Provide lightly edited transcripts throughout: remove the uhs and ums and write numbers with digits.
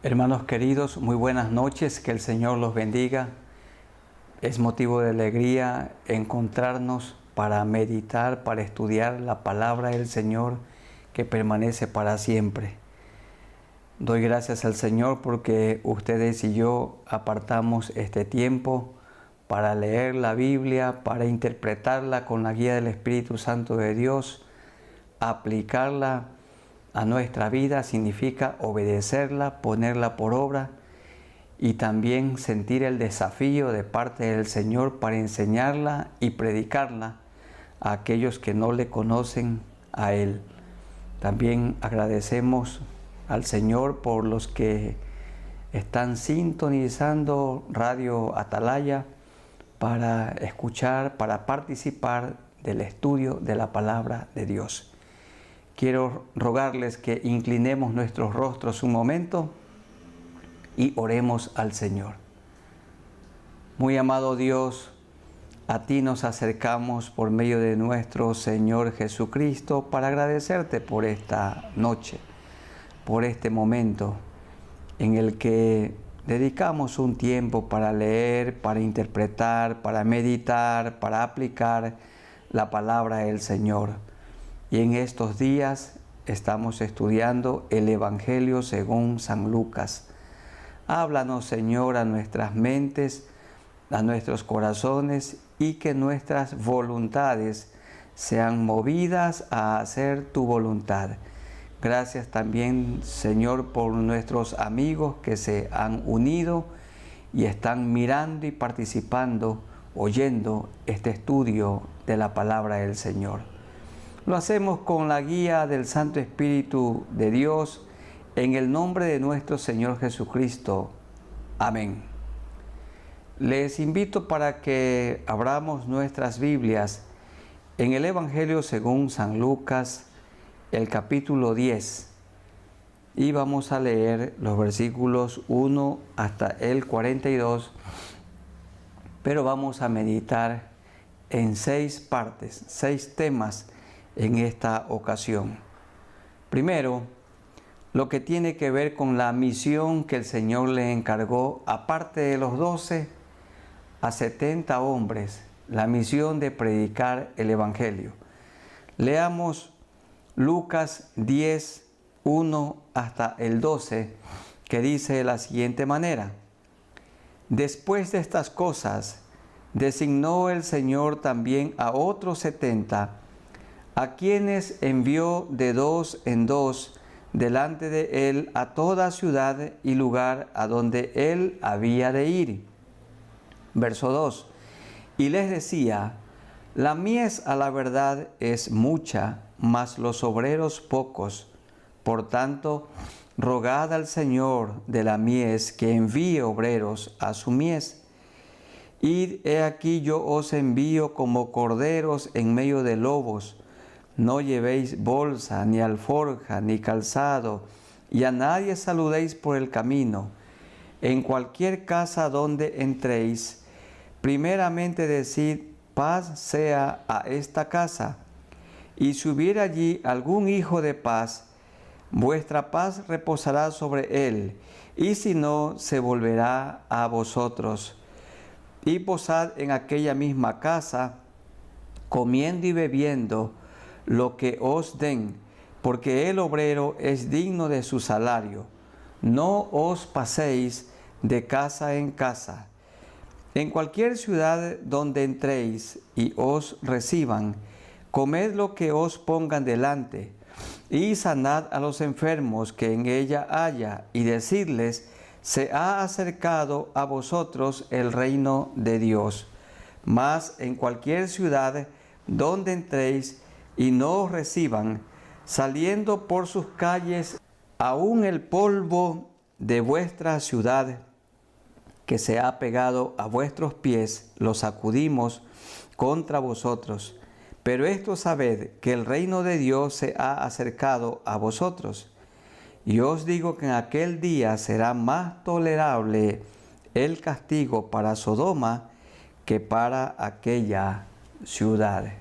Hermanos queridos, muy buenas noches, que el Señor los bendiga. Es motivo de alegría encontrarnos para meditar, para estudiar la palabra del Señor que permanece para siempre. Doy gracias al Señor porque ustedes y yo apartamos este tiempo para leer la Biblia, para interpretarla con la guía del Espíritu Santo de Dios, aplicarla a nuestra vida significa obedecerla, ponerla por obra y también sentir el desafío de parte del Señor para enseñarla y predicarla a aquellos que no le conocen a Él. También agradecemos al Señor por los que están sintonizando Radio Atalaya para escuchar, para participar del estudio de la palabra de Dios. Quiero rogarles que inclinemos nuestros rostros un momento y oremos al Señor. Muy amado Dios, a ti nos acercamos por medio de nuestro Señor Jesucristo para agradecerte por esta noche, por este momento en el que dedicamos un tiempo para leer, para interpretar, para meditar, para aplicar la palabra del Señor. Y en estos días estamos estudiando el Evangelio según San Lucas. Háblanos, Señor, a nuestras mentes, a nuestros corazones y que nuestras voluntades sean movidas a hacer tu voluntad. Gracias también, Señor, por nuestros amigos que se han unido y están mirando y participando, oyendo este estudio de la palabra del Señor. Lo hacemos con la guía del Santo Espíritu de Dios, en el nombre de nuestro Señor Jesucristo. Amén. Les invito para que abramos nuestras Biblias en el Evangelio según San Lucas, el capítulo 10. Y vamos a leer los versículos 1 hasta el 42, pero vamos a meditar en 6 partes, 6 temas en esta ocasión. Primero, lo que tiene que ver con la misión que el Señor le encargó, aparte de los 12, a 70 hombres, la misión de predicar el Evangelio. Leamos Lucas 10, 1 hasta el 12, que dice de la siguiente manera: Después de estas cosas, designó el Señor también a otros 70, a quienes envió de 2 en 2 delante de él a toda ciudad y lugar a donde él había de ir. Verso 2. Y les decía: la mies a la verdad es mucha, mas los obreros pocos. Por tanto, rogad al Señor de la mies que envíe obreros a su mies. Id, he aquí yo os envío como corderos en medio de lobos. No llevéis bolsa, ni alforja, ni calzado, y a nadie saludéis por el camino. En cualquier casa donde entréis, primeramente decid: paz sea a esta casa. Y si hubiere allí algún hijo de paz, vuestra paz reposará sobre él, y si no, se volverá a vosotros. Y posad en aquella misma casa, comiendo y bebiendo lo que os den, porque el obrero es digno de su salario. No os paséis de casa en casa. En cualquier ciudad donde entréis y os reciban, comed lo que os pongan delante, y sanad a los enfermos que en ella haya, y decidles: se ha acercado a vosotros el reino de Dios. Mas en cualquier ciudad donde entréis y no os reciban, saliendo por sus calles, aún el polvo de vuestra ciudad que se ha pegado a vuestros pies, lo sacudimos contra vosotros. Pero esto sabed, que el reino de Dios se ha acercado a vosotros. Y os digo que en aquel día será más tolerable el castigo para Sodoma que para aquella ciudad.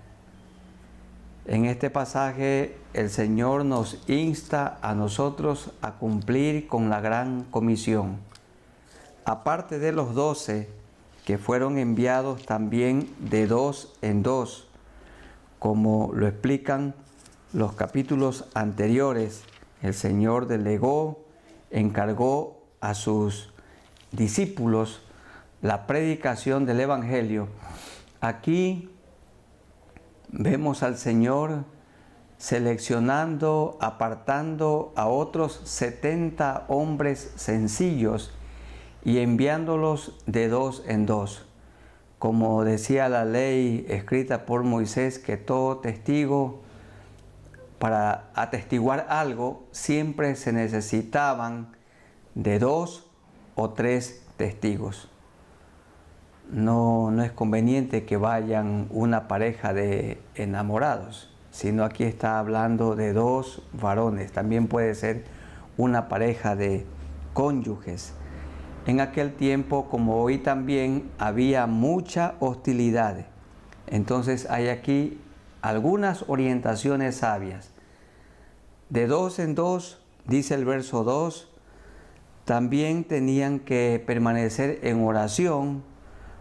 En este pasaje el Señor nos insta a nosotros a cumplir con la gran comisión. Aparte de los 12 que fueron enviados también de 2 en 2, como lo explican los capítulos anteriores, el Señor encargó a sus discípulos la predicación del Evangelio. Aquí vemos al Señor seleccionando, apartando a otros 70 hombres sencillos y enviándolos de 2 en 2. Como decía la ley escrita por Moisés, que todo testigo, para atestiguar algo, siempre se necesitaban de 2 o 3 testigos. No es conveniente que vayan una pareja de enamorados, sino aquí está hablando de 2 varones. También puede ser una pareja de cónyuges. En aquel tiempo, como hoy también, había mucha hostilidad. Entonces hay aquí algunas orientaciones sabias. De 2 en 2, dice el verso 2, también tenían que permanecer en oración,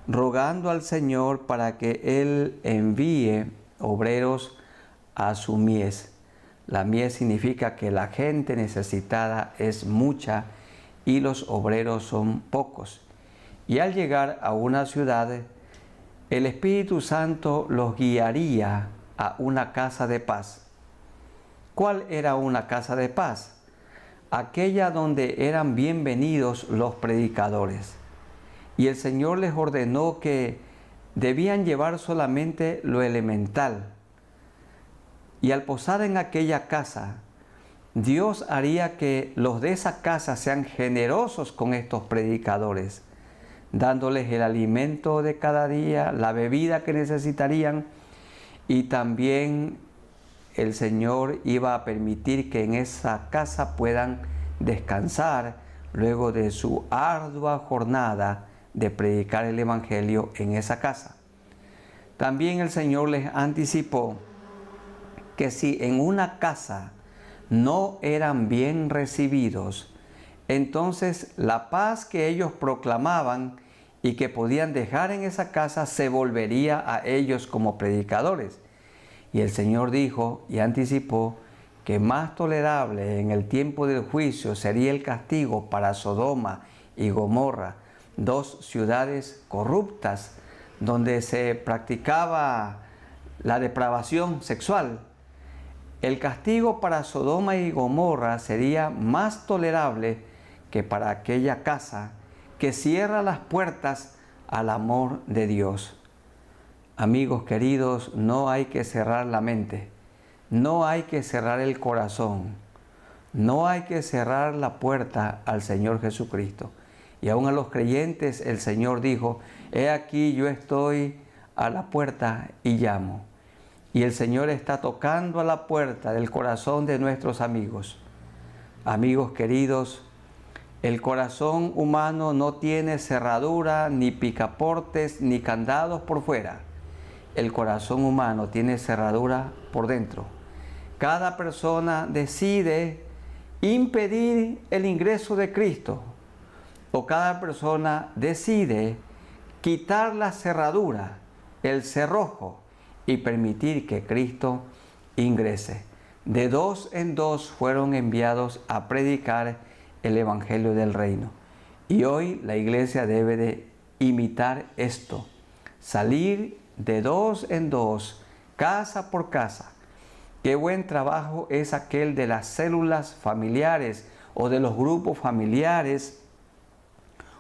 rogando al Señor para que Él envíe obreros a su mies. La mies significa que la gente necesitada es mucha y los obreros son pocos. Y al llegar a una ciudad, el Espíritu Santo los guiaría a una casa de paz. ¿Cuál era una casa de paz? Aquella donde eran bienvenidos los predicadores. Y el Señor les ordenó que debían llevar solamente lo elemental. Y al posar en aquella casa, Dios haría que los de esa casa sean generosos con estos predicadores, dándoles el alimento de cada día, la bebida que necesitarían, y también el Señor iba a permitir que en esa casa puedan descansar luego de su ardua jornada de predicar el Evangelio en esa casa. También el Señor les anticipó que si en una casa no eran bien recibidos, entonces la paz que ellos proclamaban y que podían dejar en esa casa se volvería a ellos como predicadores. Y el Señor dijo y anticipó que más tolerable en el tiempo del juicio sería el castigo para Sodoma y Gomorra, 2 ciudades corruptas donde se practicaba la depravación sexual. El castigo para Sodoma y Gomorra sería más tolerable que para aquella casa que cierra las puertas al amor de Dios. Amigos queridos, no hay que cerrar la mente, no hay que cerrar el corazón, no hay que cerrar la puerta al Señor Jesucristo. Y aún a los creyentes el Señor dijo, he aquí yo estoy a la puerta y llamo. Y el Señor está tocando a la puerta del corazón de nuestros amigos. Amigos queridos, el corazón humano no tiene cerradura, ni picaportes, ni candados por fuera. El corazón humano tiene cerradura por dentro. Cada persona decide impedir el ingreso de Cristo, o cada persona decide quitar la cerradura, el cerrojo, y permitir que Cristo ingrese. De 2 en 2 fueron enviados a predicar el Evangelio del Reino. Y hoy la iglesia debe de imitar esto, salir de 2 en 2, casa por casa. Qué buen trabajo es aquel de las células familiares o de los grupos familiares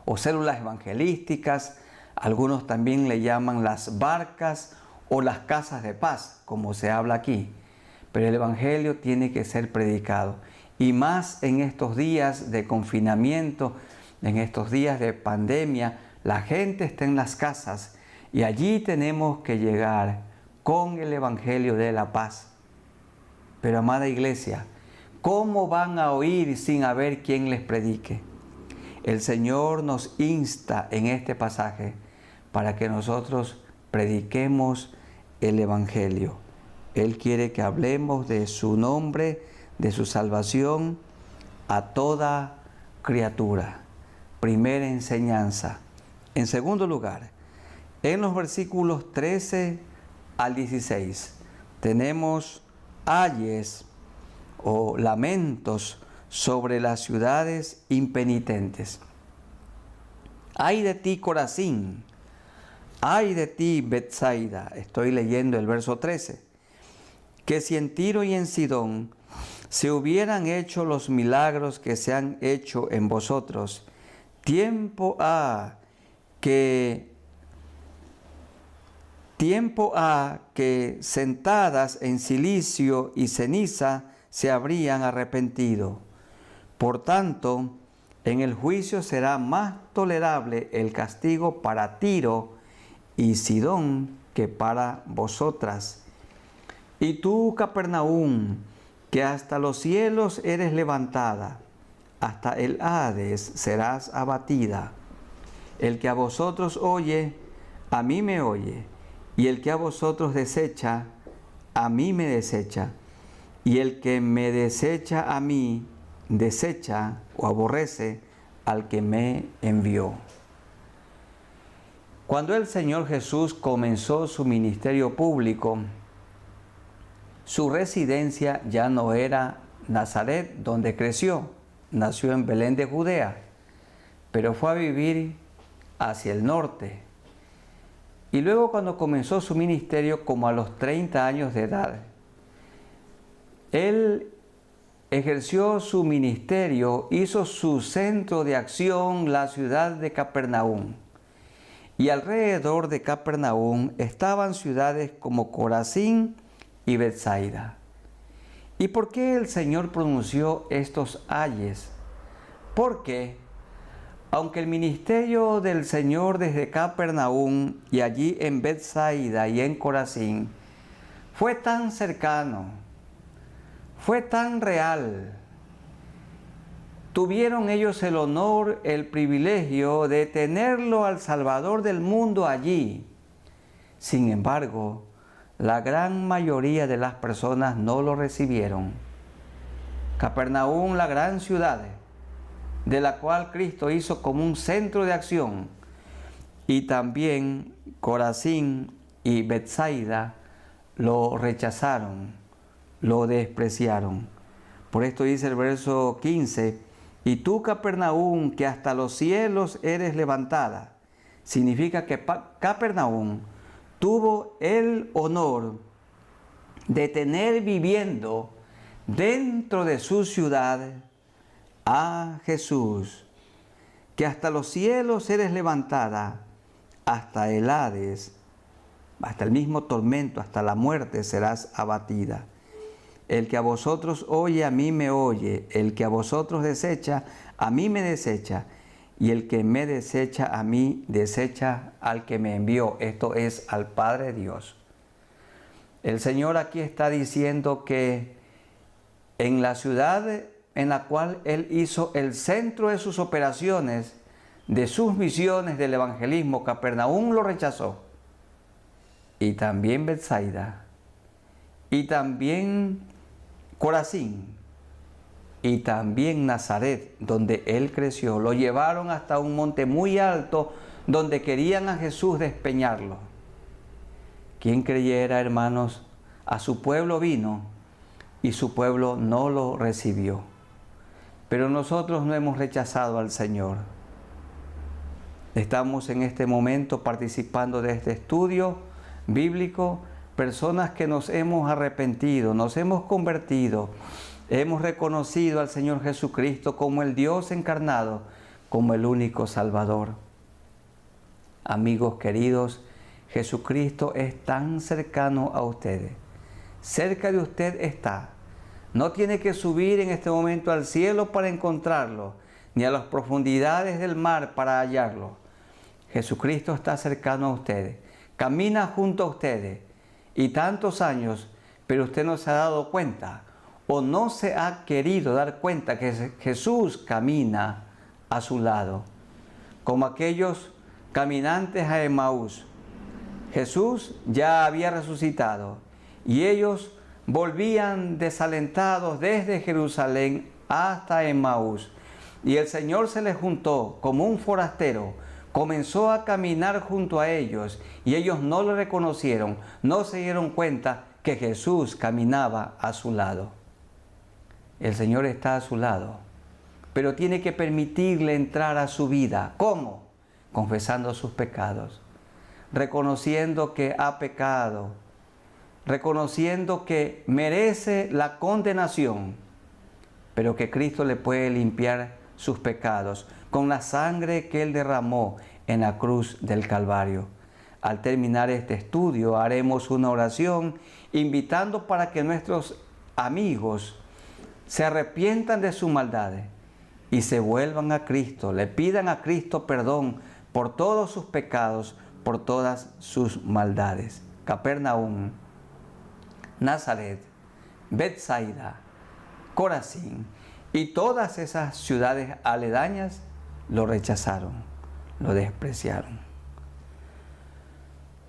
o células evangelísticas. Algunos también le llaman las barcas o las casas de paz, como se habla aquí. Pero el Evangelio tiene que ser predicado. Y más en estos días de confinamiento, en estos días de pandemia, la gente está en las casas y allí tenemos que llegar con el Evangelio de la paz. Pero amada iglesia, ¿cómo van a oír sin haber quien les predique? El Señor nos insta en este pasaje para que nosotros prediquemos el Evangelio. Él quiere que hablemos de su nombre, de su salvación a toda criatura. Primera enseñanza. En segundo lugar, en los versículos 13 al 16 tenemos ayes o lamentos sobre las ciudades impenitentes. Ay de ti, Corazín, ay de ti, Betsaida. Estoy leyendo el verso 13. Que si en Tiro y en Sidón se hubieran hecho los milagros que se han hecho en vosotros, tiempo ha que sentadas en cilicio y ceniza se habrían arrepentido. Por tanto, en el juicio será más tolerable el castigo para Tiro y Sidón que para vosotras. Y tú, Capernaum, que hasta los cielos eres levantada, hasta el Hades serás abatida. El que a vosotros oye, a mí me oye, y el que a vosotros desecha, a mí me desecha, y el que me desecha a mí, desecha o aborrece al que me envió. Cuando el Señor Jesús comenzó su ministerio público, su residencia ya no era Nazaret, donde creció. Nació en Belén de Judea, pero fue a vivir hacia el norte. Y luego, cuando comenzó su ministerio, como a los 30 años de edad, Él ejerció su ministerio, hizo su centro de acción la ciudad de Capernaum. Y alrededor de Capernaum estaban ciudades como Corazín y Betsaida. ¿Y por qué el Señor pronunció estos ayes? Porque, aunque el ministerio del Señor desde Capernaum y allí en Betsaida y en Corazín fue tan cercano, fue tan real, tuvieron ellos el honor, el privilegio de tenerlo al Salvador del mundo allí. Sin embargo, la gran mayoría de las personas no lo recibieron. Capernaum, la gran ciudad, de la cual Cristo hizo como un centro de acción, y también Corazín y Betsaida lo rechazaron, lo despreciaron. Por esto dice el verso 15, y tú, Capernaum, que hasta los cielos eres levantada. Significa que Capernaum tuvo el honor de tener viviendo dentro de su ciudad a Jesús, que hasta los cielos eres levantada, hasta el Hades, hasta el mismo tormento, hasta la muerte serás abatida. El que a vosotros oye, a mí me oye, el que a vosotros desecha, a mí me desecha, y el que me desecha a mí, desecha al que me envió. Esto es al Padre Dios. El Señor aquí está diciendo que en la ciudad en la cual Él hizo el centro de sus operaciones, de sus misiones del evangelismo, Capernaum lo rechazó. Y también Betsaida. Y también Corazín. Y también Nazaret, donde Él creció. Lo llevaron hasta un monte muy alto, donde querían a Jesús despeñarlo. ¿Quién creyera, hermanos? A su pueblo vino y su pueblo no lo recibió. Pero nosotros no hemos rechazado al Señor. Estamos en este momento participando de este estudio bíblico, personas que nos hemos arrepentido, nos hemos convertido, hemos reconocido al Señor Jesucristo como el Dios encarnado, como el único Salvador. Amigos queridos, Jesucristo es tan cercano a ustedes. Cerca de usted está. No tiene que subir en este momento al cielo para encontrarlo, ni a las profundidades del mar para hallarlo. Jesucristo está cercano a ustedes, camina junto a ustedes, y tantos años, pero usted no se ha dado cuenta, o no se ha querido dar cuenta que Jesús camina a su lado, como aquellos caminantes a Emaús. Jesús ya había resucitado, y ellos volvían desalentados desde Jerusalén hasta Emmaús. Y el Señor se les juntó como un forastero, comenzó a caminar junto a ellos, y ellos no le reconocieron, no se dieron cuenta que Jesús caminaba a su lado. El Señor está a su lado, pero tiene que permitirle entrar a su vida. ¿Cómo? Confesando sus pecados, reconociendo que ha pecado, reconociendo que merece la condenación, pero que Cristo le puede limpiar sus pecados con la sangre que Él derramó en la cruz del Calvario. Al terminar este estudio haremos una oración invitando para que nuestros amigos se arrepientan de sus maldades y se vuelvan a Cristo, le pidan a Cristo perdón por todos sus pecados, por todas sus maldades. Capernaum, Nazaret, Betsaida, Corazín y todas esas ciudades aledañas lo rechazaron, lo despreciaron.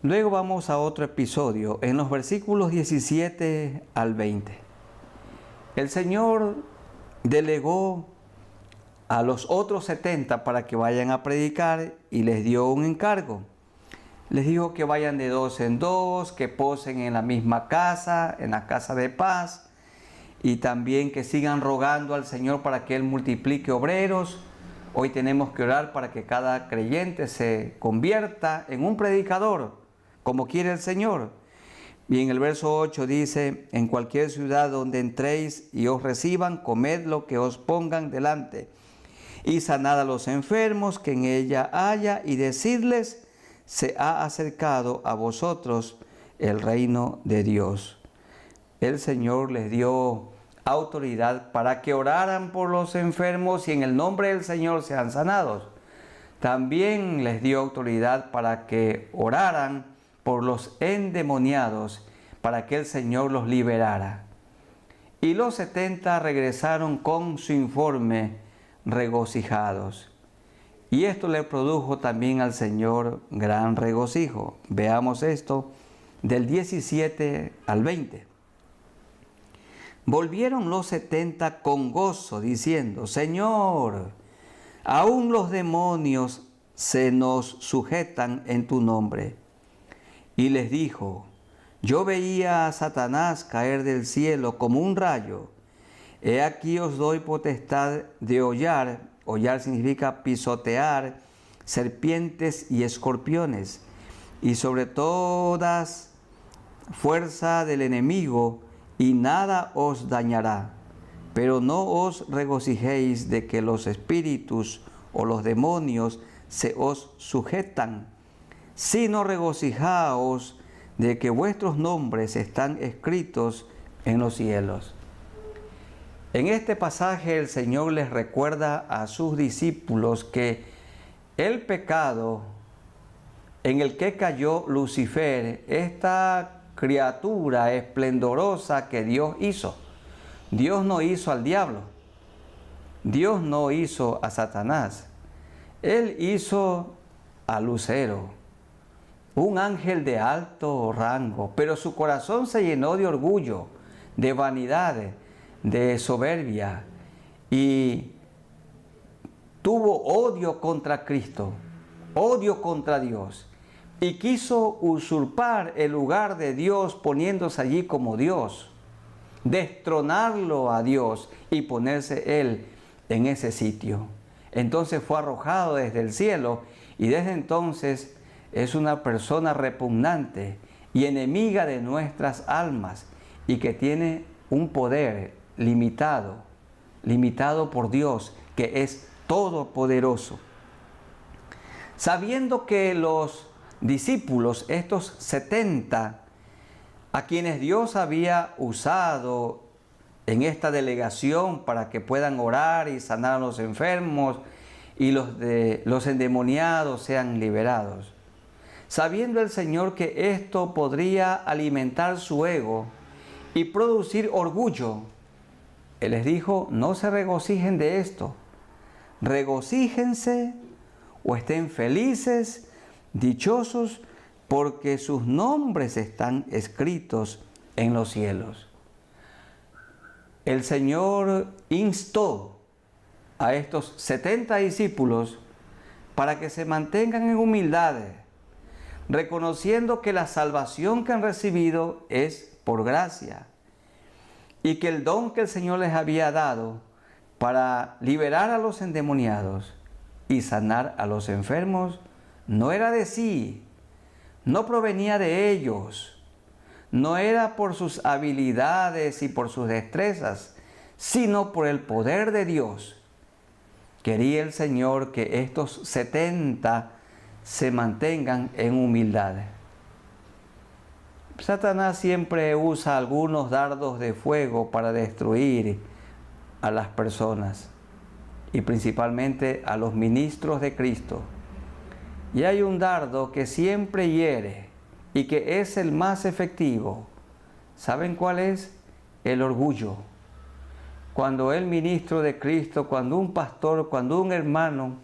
Luego vamos a otro episodio, en los versículos 17 al 20. El Señor delegó a los otros 70 para que vayan a predicar y les dio un encargo. Les dijo que vayan de dos en dos, que posen en la misma casa, en la casa de paz, y también que sigan rogando al Señor para que Él multiplique obreros. Hoy tenemos que orar para que cada creyente se convierta en un predicador, como quiere el Señor. Y en el verso 8 dice, en cualquier ciudad donde entréis y os reciban, comed lo que os pongan delante, y sanad a los enfermos que en ella haya, y decidles, se ha acercado a vosotros el reino de Dios. El Señor les dio autoridad para que oraran por los enfermos y en el nombre del Señor sean sanados. También les dio autoridad para que oraran por los endemoniados, para que el Señor los liberara. Y los 70 regresaron con su informe regocijados. Y esto le produjo también al Señor gran regocijo. Veamos esto del 17 al 20. Volvieron los 70 con gozo, diciendo, Señor, aún los demonios se nos sujetan en tu nombre. Y les dijo, yo veía a Satanás caer del cielo como un rayo. He aquí os doy potestad de hollar significa pisotear, serpientes y escorpiones, y sobre todas fuerza del enemigo, y nada os dañará. Pero no os regocijéis de que los espíritus o los demonios se os sujetan, sino regocijaos de que vuestros nombres están escritos en los cielos. En este pasaje el Señor les recuerda a sus discípulos que el pecado en el que cayó Lucifer, esta criatura esplendorosa que Dios hizo. Dios no hizo al diablo, Dios no hizo a Satanás, Él hizo a Lucero, un ángel de alto rango, pero su corazón se llenó de orgullo, de vanidad, de soberbia, y tuvo odio contra Cristo, odio contra Dios, y quiso usurpar el lugar de Dios poniéndose allí como Dios, destronarlo a Dios y ponerse Él en ese sitio. Entonces fue arrojado desde el cielo y desde entonces es una persona repugnante y enemiga de nuestras almas y que tiene un poder limitado por Dios, que es todopoderoso. Sabiendo que los discípulos, estos 70, a quienes Dios había usado en esta delegación para que puedan orar y sanar a los enfermos y los endemoniados sean liberados, sabiendo el Señor que esto podría alimentar su ego y producir orgullo, Él les dijo, no se regocijen de esto, regocíjense o estén felices, dichosos, porque sus nombres están escritos en los cielos. El Señor instó a estos 70 discípulos para que se mantengan en humildad, reconociendo que la salvación que han recibido es por gracia y que el don que el Señor les había dado para liberar a los endemoniados y sanar a los enfermos no era de sí, no provenía de ellos, no era por sus habilidades y por sus destrezas, sino por el poder de Dios. Quería el Señor que estos 70 se mantengan en humildad. Satanás siempre usa algunos dardos de fuego para destruir a las personas y principalmente a los ministros de Cristo. Y hay un dardo que siempre hiere y que es el más efectivo. ¿Saben cuál es? El orgullo. Cuando el ministro de Cristo, cuando un pastor, cuando un hermano,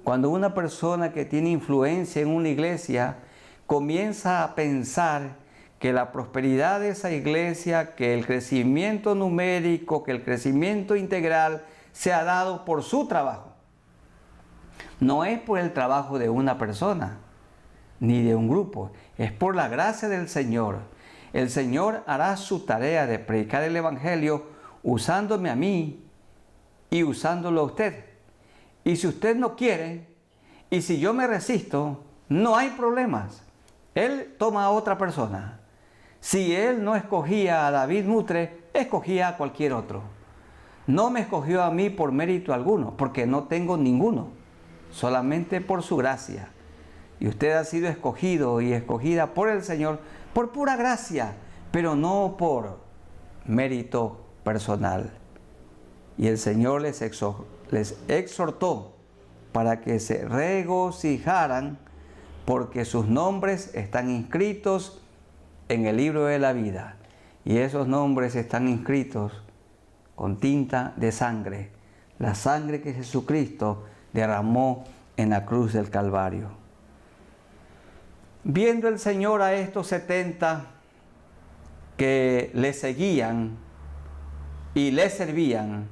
cuando una persona que tiene influencia en una iglesia comienza a pensar que la prosperidad de esa iglesia, que el crecimiento numérico, que el crecimiento integral se ha dado por su trabajo. No es por el trabajo de una persona, ni de un grupo, es por la gracia del Señor. El Señor hará su tarea de predicar el Evangelio usándome a mí y usándolo a usted. Y si usted no quiere, y si yo me resisto, no hay problemas. Él toma a otra persona. Si Él no escogía a David Mutre, escogía a cualquier otro. No me escogió a mí por mérito alguno, porque no tengo ninguno, solamente por su gracia. Y usted ha sido escogido y escogida por el Señor por pura gracia, pero no por mérito personal. Y el Señor les exhortó para que se regocijaran porque sus nombres están inscritos en el libro de la vida. Y esos nombres están inscritos con tinta de sangre, la sangre que Jesucristo derramó en la cruz del Calvario. Viendo el Señor a estos 70 que le seguían y le servían,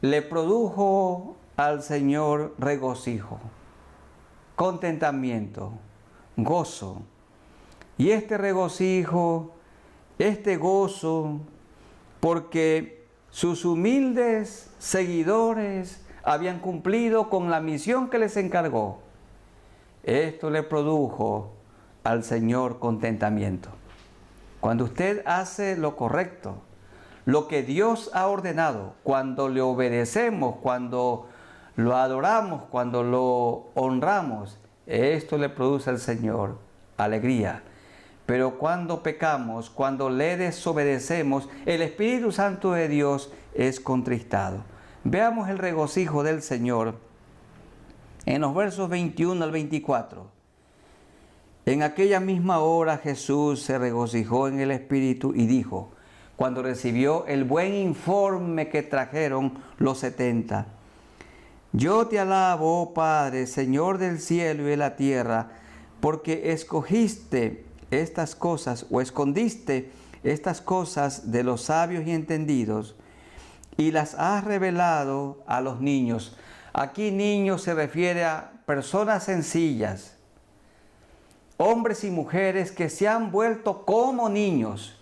le produjo al Señor regocijo, contentamiento, gozo. Y este regocijo, este gozo, porque sus humildes seguidores habían cumplido con la misión que les encargó, esto le produjo al Señor contentamiento. Cuando usted hace lo correcto, lo que Dios ha ordenado, cuando le obedecemos, cuando lo adoramos, cuando lo honramos, esto le produce al Señor alegría. Pero cuando pecamos, cuando le desobedecemos, el Espíritu Santo de Dios es contristado. Veamos el regocijo del Señor en los versos 21 al 24. En aquella misma hora Jesús se regocijó en el Espíritu y dijo, cuando recibió el buen informe que trajeron los 70, yo te alabo, oh Padre, Señor del cielo y de la tierra, porque escogiste estas cosas o escondiste estas cosas de los sabios y entendidos y las has revelado a los niños. Aquí niños se refiere a personas sencillas, hombres y mujeres que se han vuelto como niños,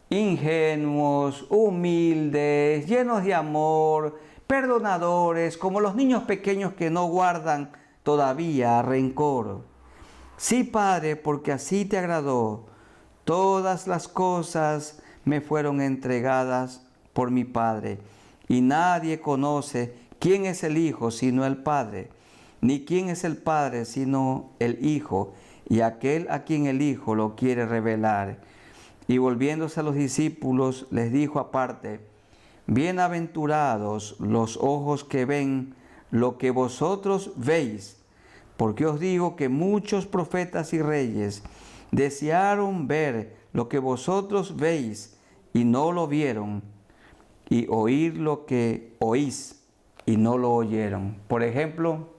ingenuos, humildes, llenos de amor, perdonadores, como los niños pequeños que no guardan todavía rencor. Sí, Padre, porque así te agradó. Todas las cosas me fueron entregadas por mi Padre, y nadie conoce quién es el Hijo sino el Padre, ni quién es el Padre sino el Hijo, y aquel a quien el Hijo lo quiere revelar. Y volviéndose a los discípulos, les dijo aparte, bienaventurados los ojos que ven lo que vosotros veis, porque os digo que muchos profetas y reyes desearon ver lo que vosotros veis y no lo vieron, y oír lo que oís y no lo oyeron. Por ejemplo,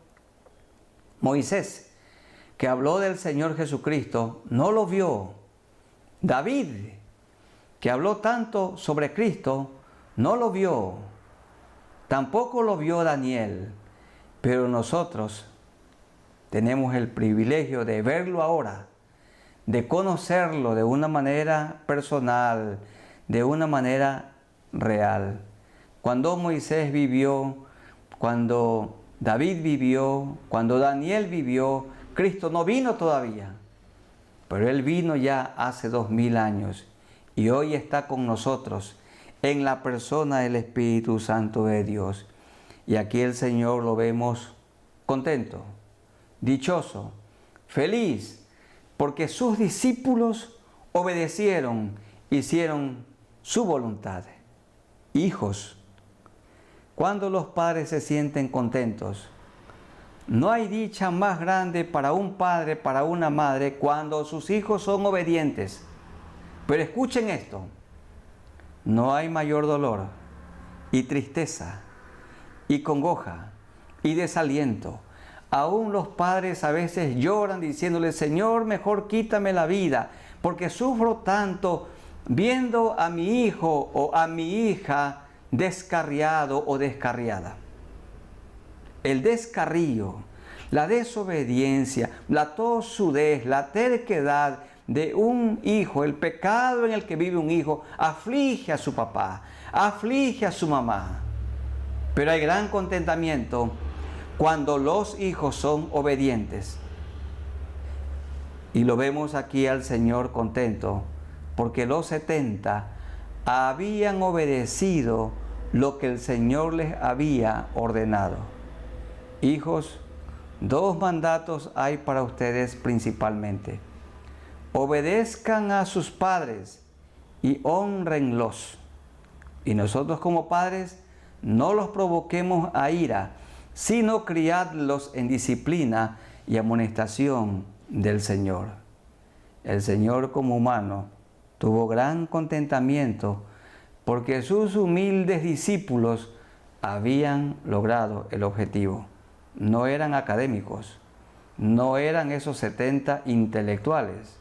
Moisés, que habló del Señor Jesucristo, no lo vio, David, que habló tanto sobre Cristo, no lo vio, tampoco lo vio Daniel, pero nosotros tenemos el privilegio de verlo ahora, de conocerlo de una manera personal, de una manera real. Cuando Moisés vivió, cuando David vivió, cuando Daniel vivió, Cristo no vino todavía, pero Él vino ya hace 2000 años y hoy está con nosotros en la persona del Espíritu Santo de Dios. Y aquí el Señor lo vemos contento, dichoso, feliz, porque sus discípulos obedecieron, hicieron su voluntad. Hijos, cuando los padres se sienten contentos, no hay dicha más grande para un padre, para una madre, cuando sus hijos son obedientes. Pero escuchen esto, no hay mayor dolor y tristeza y congoja y desaliento. Aún los padres a veces lloran diciéndole: Señor, mejor quítame la vida, porque sufro tanto viendo a mi hijo o a mi hija descarriado o descarriada. El descarrío, la desobediencia, la tosudez, la terquedad de un hijo, el pecado en el que vive un hijo, aflige a su papá, aflige a su mamá. Pero hay gran contentamiento cuando los hijos son obedientes. Y lo vemos aquí al Señor contento, porque los 70 habían obedecido lo que el Señor les había ordenado. Hijos, 2 mandatos hay para ustedes principalmente. Obedezcan a sus padres y hónrenlos. Y nosotros como padres no los provoquemos a ira, sino criadlos en disciplina y amonestación del Señor. El Señor como humano tuvo gran contentamiento porque sus humildes discípulos habían logrado el objetivo. No eran académicos, no eran esos 70 intelectuales,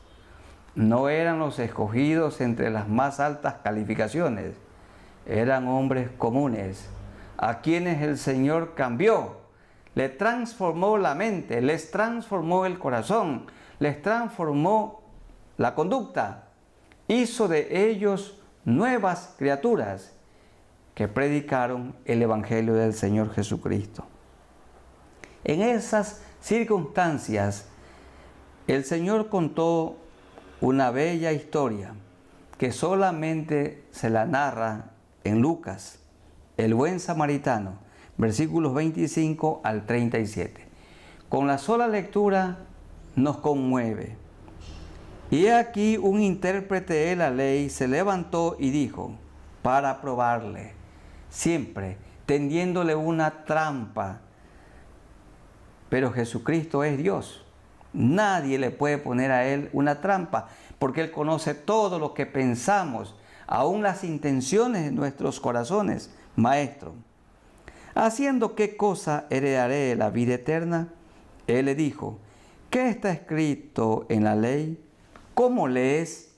no eran los escogidos entre las más altas calificaciones, eran hombres comunes, a quienes el Señor cambió, le transformó la mente, les transformó el corazón, les transformó la conducta, hizo de ellos nuevas criaturas que predicaron el Evangelio del Señor Jesucristo. En esas circunstancias, el Señor contó una bella historia que solamente se la narra en Lucas, el buen samaritano, versículos 25 al 37. Con la sola lectura nos conmueve. Y aquí un intérprete de la ley se levantó y dijo, para probarle, siempre tendiéndole una trampa. Pero Jesucristo es Dios. Nadie le puede poner a Él una trampa, porque Él conoce todo lo que pensamos, aún las intenciones de nuestros corazones. Maestro, ¿haciendo qué cosa heredaré la vida eterna? Él le dijo, ¿qué está escrito en la ley? ¿Cómo lees?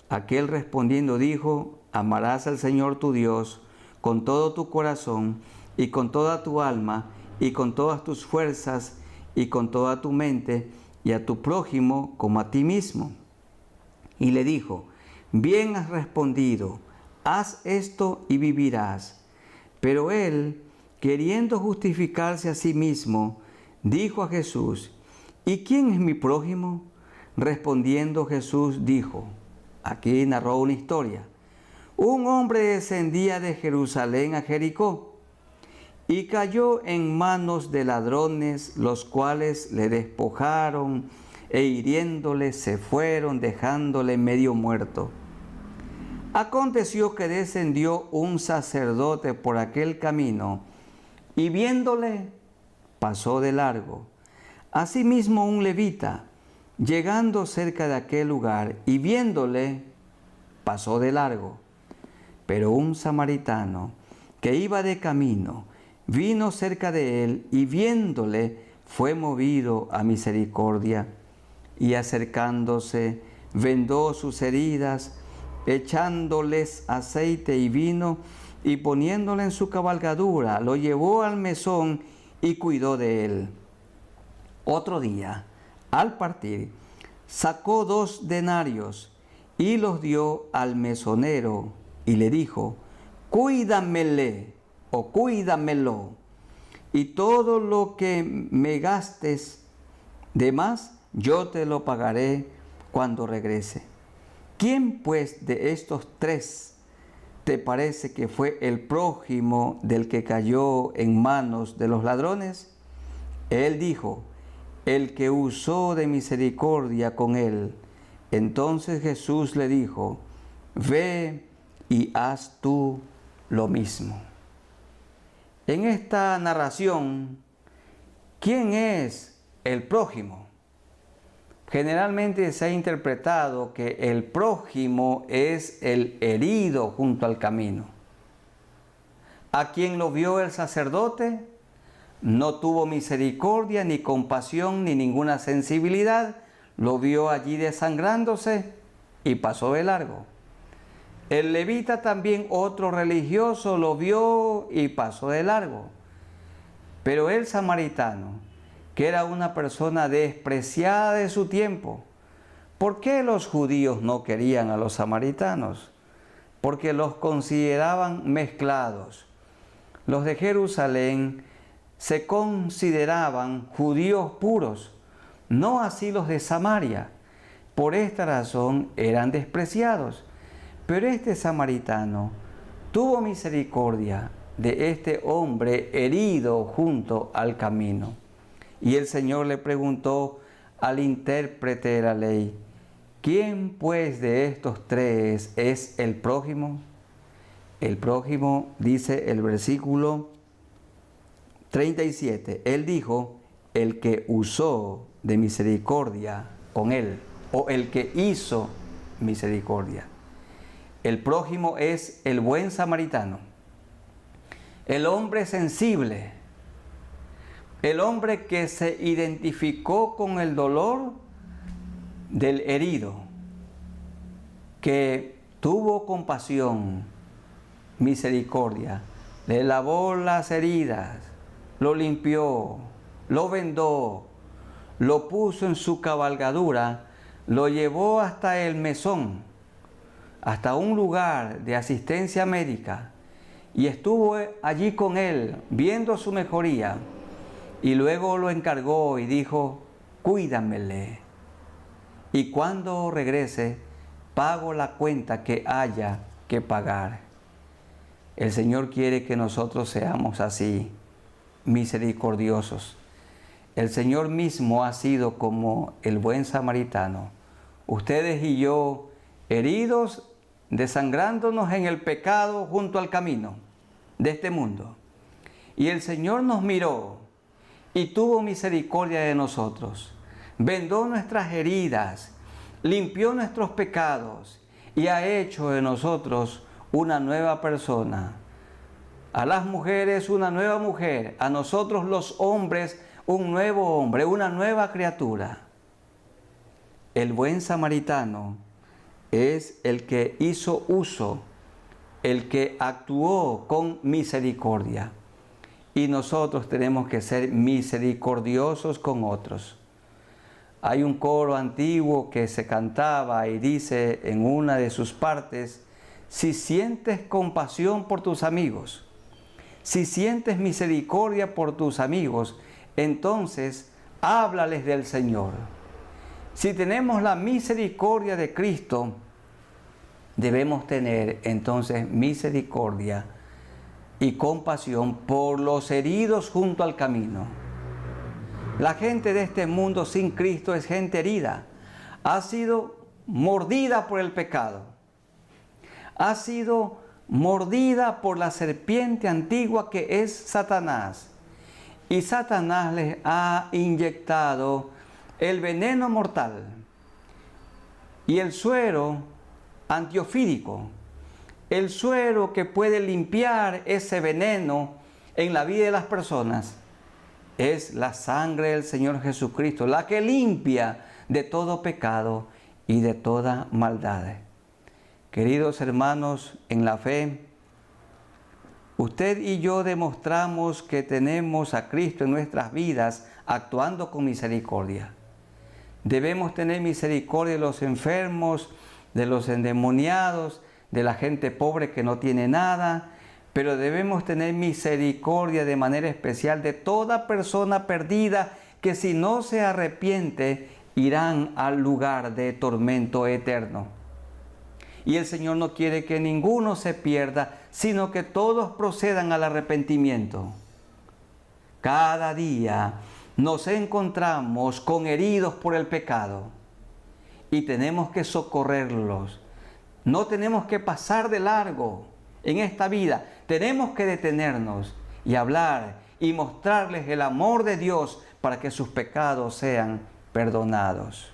Aquel respondiendo dijo, amarás al Señor tu Dios con todo tu corazón y con toda tu alma y con todas tus fuerzas y con toda tu mente y a tu prójimo como a ti mismo. Y le dijo, bien has respondido, haz esto y vivirás. Pero él, queriendo justificarse a sí mismo, dijo a Jesús, ¿y quién es mi prójimo? Respondiendo Jesús dijo, aquí narró una historia, un hombre descendía de Jerusalén a Jericó y cayó en manos de ladrones, los cuales le despojaron e hiriéndole se fueron, dejándole medio muerto. Aconteció que descendió un sacerdote por aquel camino y viéndole pasó de largo. Asimismo un levita, llegando cerca de aquel lugar y viéndole pasó de largo. Pero un samaritano que iba de camino vino cerca de él y viéndole fue movido a misericordia y acercándose vendó sus heridas, echándoles aceite y vino, y poniéndole en su cabalgadura, lo llevó al mesón y cuidó de él. Otro día, al partir, sacó 2 denarios y los dio al mesonero y le dijo: cuídamele o cuídamelo, y todo lo que me gastes de más, yo te lo pagaré cuando regrese. ¿Quién pues de estos 3 te parece que fue el prójimo del que cayó en manos de los ladrones? Él dijo: el que usó de misericordia con él. Entonces Jesús le dijo: ve y haz tú lo mismo. En esta narración, ¿quién es el prójimo? Generalmente se ha interpretado que el prójimo es el herido junto al camino. A quien lo vio el sacerdote, no tuvo misericordia, ni compasión, ni ninguna sensibilidad. Lo vio allí desangrándose y pasó de largo. El levita también, otro religioso, lo vio y pasó de largo. Pero el samaritano, que era una persona despreciada de su tiempo, ¿por qué los judíos no querían a los samaritanos? Porque los consideraban mezclados. Los de Jerusalén se consideraban judíos puros, no así los de Samaria. Por esta razón eran despreciados. Pero este samaritano tuvo misericordia de este hombre herido junto al camino. Y el Señor le preguntó al intérprete de la ley: ¿quién pues de estos 3 es el prójimo? El prójimo, dice el versículo 37, él dijo: el que usó de misericordia con él, o el que hizo misericordia. El prójimo es el buen samaritano, el hombre sensible, el hombre que se identificó con el dolor del herido, que tuvo compasión, misericordia, le lavó las heridas, lo limpió, lo vendó, lo puso en su cabalgadura, lo llevó hasta el mesón, hasta un lugar de asistencia médica, y estuvo allí con él viendo su mejoría, y luego lo encargó y dijo: cuídamele, y cuando regrese pago la cuenta que haya que pagar. El Señor quiere que nosotros seamos así, misericordiosos. El Señor mismo ha sido como el buen samaritano. Ustedes y yo, heridos, desangrándonos en el pecado junto al camino de este mundo. Y el Señor nos miró y tuvo misericordia de nosotros. Vendó nuestras heridas, limpió nuestros pecados y ha hecho de nosotros una nueva persona. A las mujeres una nueva mujer, a nosotros los hombres un nuevo hombre, una nueva criatura. El buen samaritano es el que hizo uso, el que actuó con misericordia. Y nosotros tenemos que ser misericordiosos con otros. Hay un coro antiguo que se cantaba y dice en una de sus partes: si sientes compasión por tus amigos, si sientes misericordia por tus amigos, entonces háblales del Señor. Si tenemos la misericordia de Cristo, debemos tener entonces misericordia y compasión por los heridos junto al camino. La gente de este mundo sin Cristo es gente herida. Ha sido mordida por el pecado. Ha sido mordida por la serpiente antigua que es Satanás. Y Satanás les ha inyectado el veneno mortal y el suero antiofídico, el suero que puede limpiar ese veneno en la vida de las personas. Es la sangre del Señor Jesucristo, la que limpia de todo pecado y de toda maldad. Queridos hermanos en la fe, usted y yo demostramos que tenemos a Cristo en nuestras vidas actuando con misericordia. Debemos tener misericordia de los enfermos, de los endemoniados, de la gente pobre que no tiene nada, pero debemos tener misericordia de manera especial de toda persona perdida que si no se arrepiente irán al lugar de tormento eterno. Y el Señor no quiere que ninguno se pierda, sino que todos procedan al arrepentimiento. Cada día nos encontramos con heridos por el pecado y tenemos que socorrerlos. No tenemos que pasar de largo en esta vida. Tenemos que detenernos y hablar y mostrarles el amor de Dios para que sus pecados sean perdonados.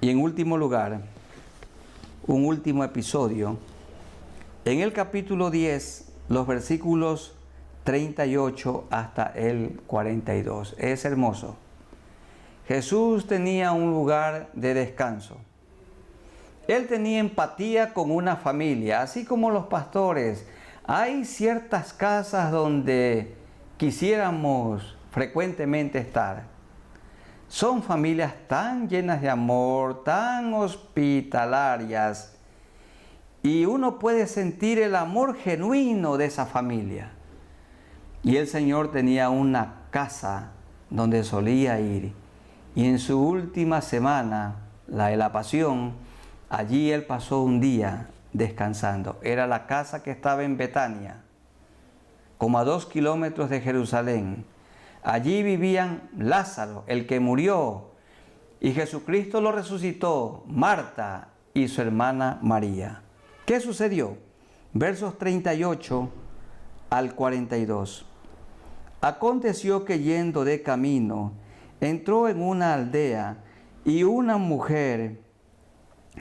Y en último lugar, un último episodio. En el capítulo 10, los versículos 38 hasta el 42. Es hermoso. Jesús tenía un lugar de descanso. Él tenía empatía con una familia, así como los pastores. Hay ciertas casas donde quisiéramos frecuentemente estar. Son familias tan llenas de amor, tan hospitalarias, y uno puede sentir el amor genuino de esa familia. Y el Señor tenía una casa donde solía ir, y en su última semana, la de la Pasión, allí Él pasó un día descansando. Era la casa que estaba en Betania, como a 2 kilómetros de Jerusalén. Allí vivían Lázaro, el que murió, y Jesucristo lo resucitó, Marta y su hermana María. ¿Qué sucedió? Versos 38 al 42. Aconteció que yendo de camino, entró en una aldea y una mujer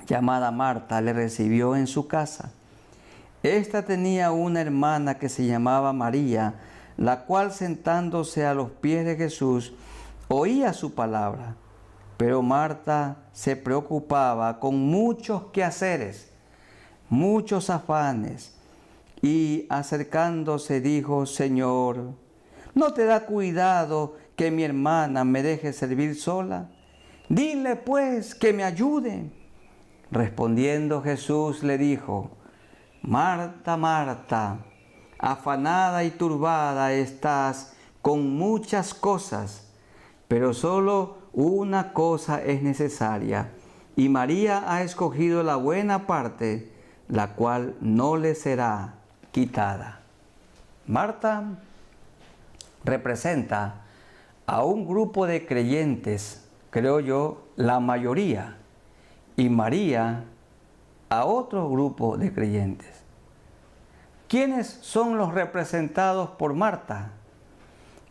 llamada Marta le recibió en su casa. Esta tenía una hermana que se llamaba María, la cual sentándose a los pies de Jesús, oía su palabra. Pero Marta se preocupaba con muchos quehaceres, muchos afanes, y acercándose dijo: Señor, ¿no te da cuidado que mi hermana me deje servir sola? Dile pues que me ayude. Respondiendo Jesús le dijo: Marta, Marta, afanada y turbada estás con muchas cosas, pero solo una cosa es necesaria, y María ha escogido la buena parte, la cual no le será quitada. Marta representa a un grupo de creyentes, creo yo, la mayoría, y María a otro grupo de creyentes. ¿Quiénes son los representados por Marta?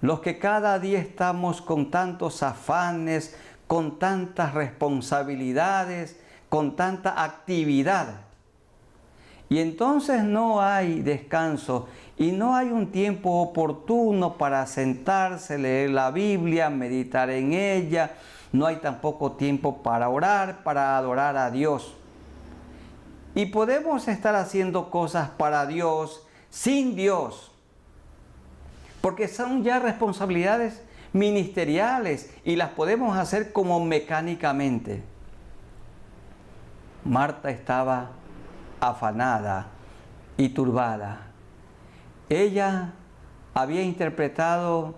Los que cada día estamos con tantos afanes, con tantas responsabilidades, con tanta actividad. Y entonces no hay descanso y no hay un tiempo oportuno para sentarse, leer la Biblia, meditar en ella. No hay tampoco tiempo para orar, para adorar a Dios. Y podemos estar haciendo cosas para Dios, sin Dios, porque son ya responsabilidades ministeriales y las podemos hacer como mecánicamente. Marta estaba afanada y turbada. Ella había interpretado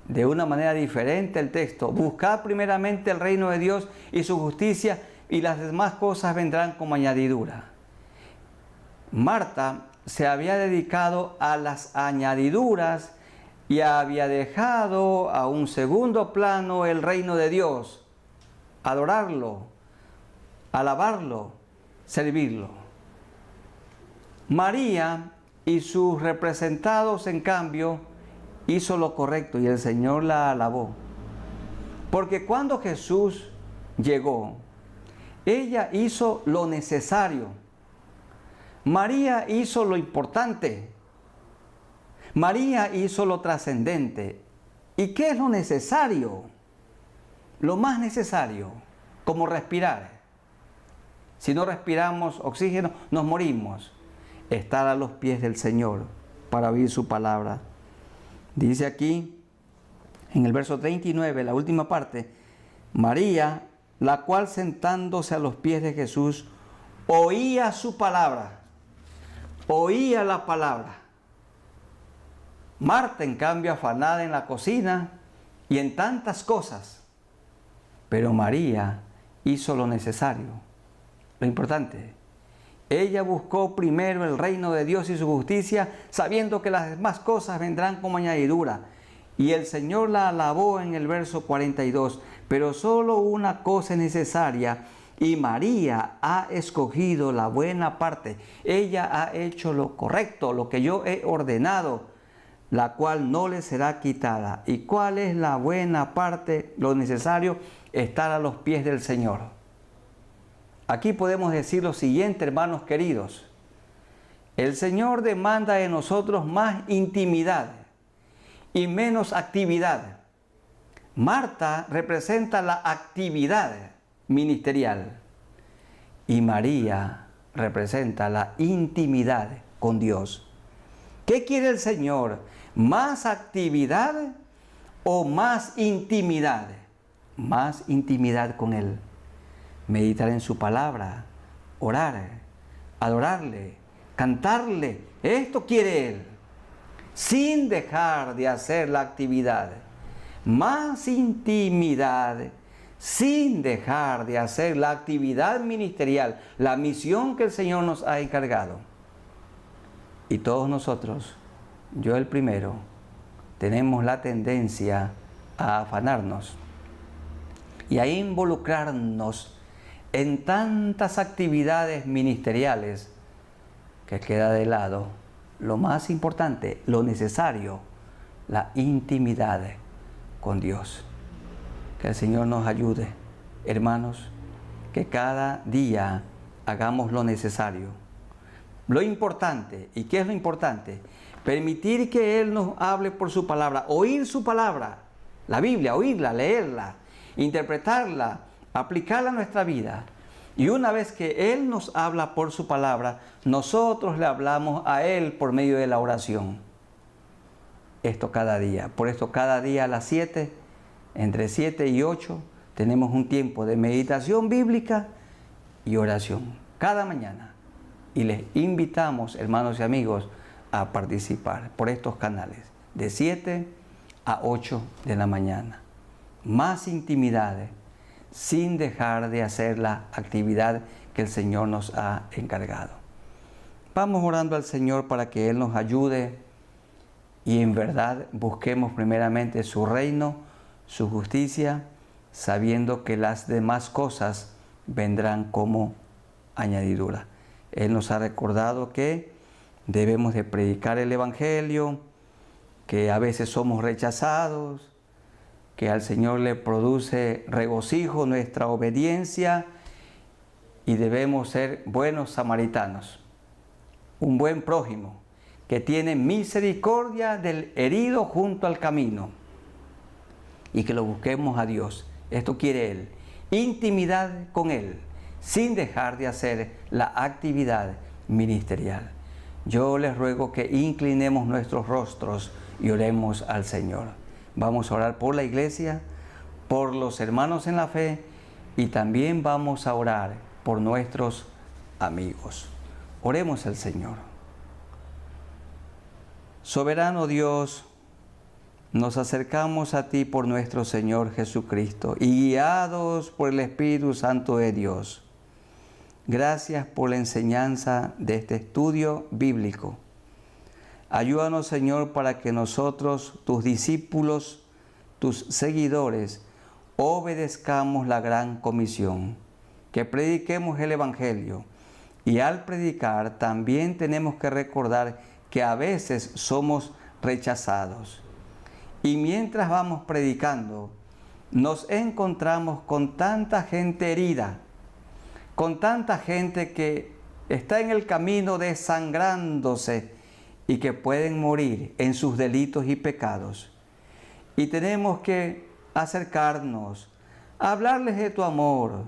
de una manera diferente el texto: buscad primeramente el reino de Dios y su justicia, y las demás cosas vendrán como añadidura. Marta se había dedicado a las añadiduras y había dejado a un segundo plano el reino de Dios, adorarlo, alabarlo, servirlo. María y sus representados, en cambio, hizo lo correcto y el Señor la alabó. Porque cuando Jesús llegó, ella hizo lo necesario. María hizo lo importante. María hizo lo trascendente. ¿Y qué es lo necesario? Lo más necesario, como respirar. Si no respiramos oxígeno, nos morimos. Estar a los pies del Señor para oír su palabra. Dice aquí, en el verso 39, la última parte, María, la cual sentándose a los pies de Jesús, oía su palabra. Oía la palabra. Marta, en cambio, afanada en la cocina y en tantas cosas. Pero María hizo lo necesario, lo importante. Ella buscó primero el reino de Dios y su justicia, sabiendo que las demás cosas vendrán como añadidura. Y el Señor la alabó en el verso 42. Pero solo una cosa es necesaria, y María ha escogido la buena parte. Ella ha hecho lo correcto, lo que yo he ordenado, la cual no le será quitada. ¿Y cuál es la buena parte? Lo necesario, estar a los pies del Señor. Aquí podemos decir lo siguiente, hermanos queridos. El Señor demanda de nosotros más intimidad y menos actividad. Marta representa la actividad ministerial y María representa la intimidad con Dios. ¿Qué quiere el Señor? ¿Más actividad o más intimidad? Más intimidad con Él. Meditar en su palabra, orar, adorarle, cantarle. Esto quiere Él, sin dejar de hacer la actividad. Más intimidad, sin dejar de hacer la actividad ministerial, la misión que el Señor nos ha encargado. Y todos nosotros, yo el primero, tenemos la tendencia a afanarnos y a involucrarnos en tantas actividades ministeriales que queda de lado lo más importante, lo necesario, la intimidad con Dios. Que el Señor nos ayude, hermanos, que cada día hagamos lo necesario. Lo importante, ¿y qué es lo importante? Permitir que Él nos hable por su palabra, oír su palabra, la Biblia, oírla, leerla, interpretarla, aplicarla a nuestra vida. Y una vez que Él nos habla por su palabra, nosotros le hablamos a Él por medio de la oración. Esto cada día. Por esto cada día a las 7, entre 7 y 8, tenemos un tiempo de meditación bíblica y oración. Cada mañana. Y les invitamos, hermanos y amigos, a participar por estos canales. De 7 a 8 de la mañana. Más intimidades, sin dejar de hacer la actividad que el Señor nos ha encargado. Vamos orando al Señor para que Él nos ayude y en verdad busquemos primeramente su reino, su justicia, sabiendo que las demás cosas vendrán como añadidura. Él nos ha recordado que debemos de predicar el Evangelio, que a veces somos rechazados, que al Señor le produce regocijo nuestra obediencia y debemos ser buenos samaritanos, un buen prójimo que tiene misericordia del herido junto al camino y que lo busquemos a Dios. Esto quiere Él, intimidad con Él, sin dejar de hacer la actividad ministerial. Yo les ruego que inclinemos nuestros rostros y oremos al Señor. Vamos a orar por la iglesia, por los hermanos en la fe y también vamos a orar por nuestros amigos. Oremos al Señor. Soberano Dios, nos acercamos a ti por nuestro Señor Jesucristo y guiados por el Espíritu Santo de Dios. Gracias por la enseñanza de este estudio bíblico. Ayúdanos, Señor, para que nosotros, tus discípulos, tus seguidores, obedezcamos la gran comisión, que prediquemos el Evangelio. Y al predicar también tenemos que recordar que a veces somos rechazados. Y mientras vamos predicando, nos encontramos con tanta gente herida, con tanta gente que está en el camino desangrándose y que pueden morir en sus delitos y pecados. Y tenemos que acercarnos, a hablarles de tu amor,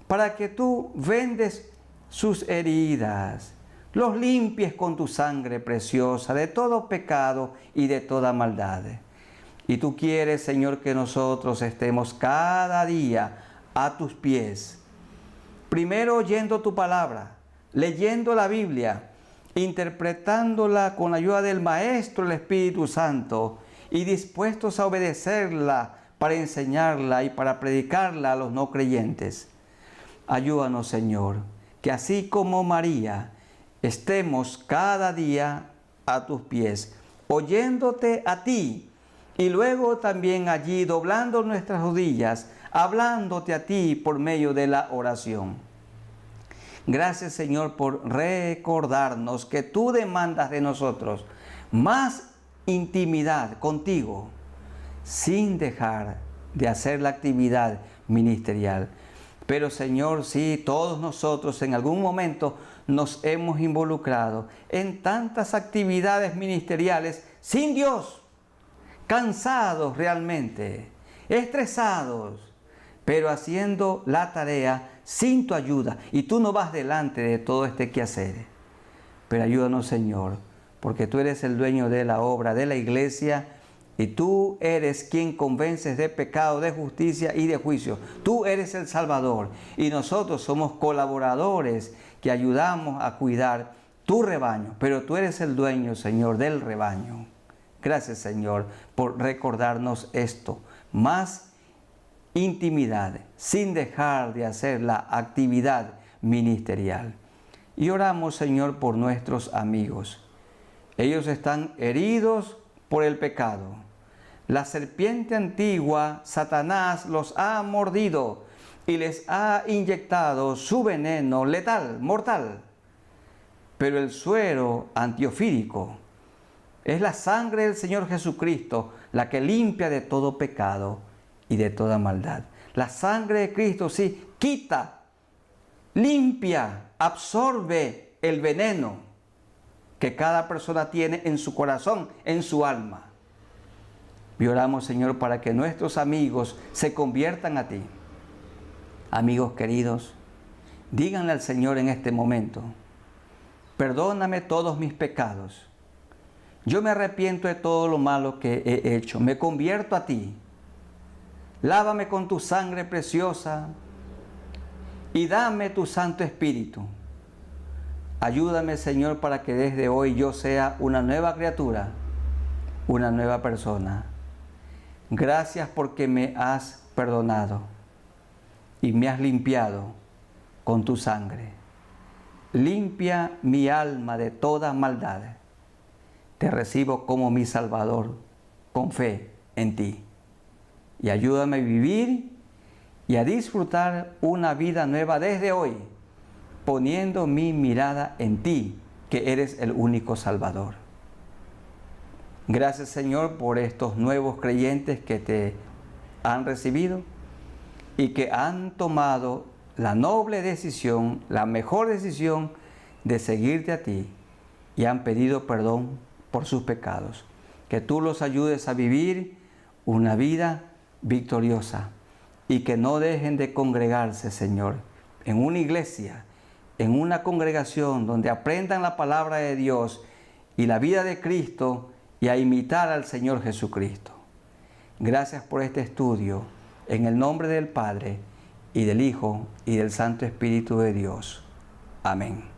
para que tú vendes sus heridas, los limpies con tu sangre preciosa de todo pecado y de toda maldad. Y tú quieres, Señor, que nosotros estemos cada día a tus pies, primero oyendo tu palabra, leyendo la Biblia, interpretándola con la ayuda del Maestro, el Espíritu Santo, y dispuestos a obedecerla para enseñarla y para predicarla a los no creyentes. Ayúdanos, Señor, que así como María, estemos cada día a tus pies, oyéndote a ti, y luego también allí doblando nuestras rodillas, hablándote a ti por medio de la oración. Gracias, Señor, por recordarnos que tú demandas de nosotros más intimidad contigo, sin dejar de hacer la actividad ministerial. Pero, Señor, sí, todos nosotros en algún momento nos hemos involucrado en tantas actividades ministeriales sin Dios, cansados realmente, estresados, pero haciendo la tarea sin tu ayuda. Y tú no vas delante de todo este quehacer. Pero ayúdanos, Señor, porque tú eres el dueño de la obra, de la iglesia, y tú eres quien convences de pecado, de justicia y de juicio. Tú eres el Salvador, y nosotros somos colaboradores que ayudamos a cuidar tu rebaño. Pero tú eres el dueño, Señor, del rebaño. Gracias, Señor, por recordarnos esto. Más intimidad, sin dejar de hacer la actividad ministerial. Y oramos, Señor, por nuestros amigos. Ellos están heridos por el pecado. La serpiente antigua, Satanás, los ha mordido y les ha inyectado su veneno letal, mortal. Pero el suero antiofídico es la sangre del Señor Jesucristo, la que limpia de todo pecado y de toda maldad. La sangre de Cristo sí quita, limpia, absorbe el veneno que cada persona tiene en su corazón, en su alma. Y oramos, Señor, para que nuestros amigos se conviertan a ti. Amigos queridos, díganle al Señor en este momento: perdóname todos mis pecados. Yo me arrepiento de todo lo malo que he hecho. Me convierto a ti. Lávame con tu sangre preciosa y dame tu Santo Espíritu. Ayúdame, Señor, para que desde hoy yo sea una nueva criatura, una nueva persona. Gracias porque me has perdonado y me has limpiado con tu sangre. Limpia mi alma de toda maldad. Te recibo como mi Salvador, con fe en ti. Y ayúdame a vivir y a disfrutar una vida nueva desde hoy, poniendo mi mirada en ti, que eres el único Salvador. Gracias, Señor, por estos nuevos creyentes que te han recibido y que han tomado la noble decisión, la mejor decisión de seguirte a ti, y han pedido perdón por sus pecados. Que tú los ayudes a vivir una vida victoriosa y que no dejen de congregarse, Señor, en una iglesia, en una congregación donde aprendan la palabra de Dios y la vida de Cristo y a imitar al Señor Jesucristo. Gracias por este estudio, en el nombre del Padre, y del Hijo, y del Santo Espíritu de Dios. Amén.